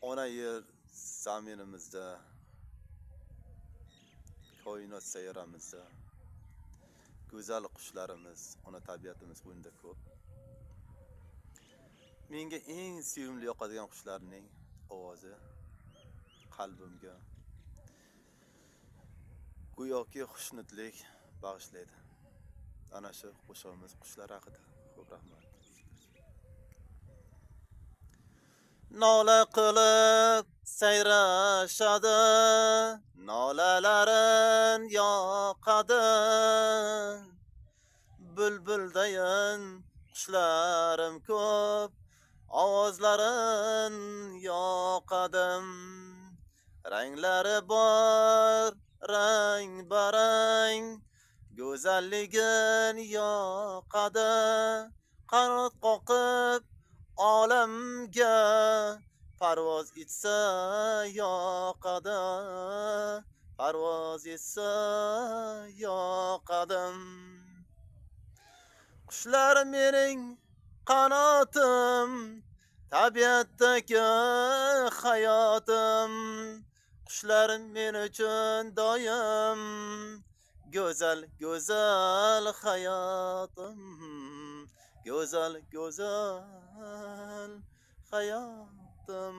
ona yer zaminimizda, koinot sayyoramizda go'zal qushlarimiz, ona tabiatimiz bunda ko'p. Menga eng sevimli yoqadigan qushlarning ovozi qalbimga go'yoki xushnudlik bag'ishlaydi. Ana shu qo'shig'imiz qushlar haqida. Xo'p, rahmat. Nola qilib sayrashadi, nolalarin yoqadi. Bulbuldayin qushlarim ko'p, ovozlarin yoqadim. Ranglari bor, rang-barang, go'zalligin yoqadi. Qanot qoqib olamga parvoz etsa yoqadi, parvoz etsa yoqadim. Qushlar mening qanotim, tabiatdagi hayotim. Qushlar men uchun doim go'zal, go'zal hayotim. Go'zal, go'zal hayotim.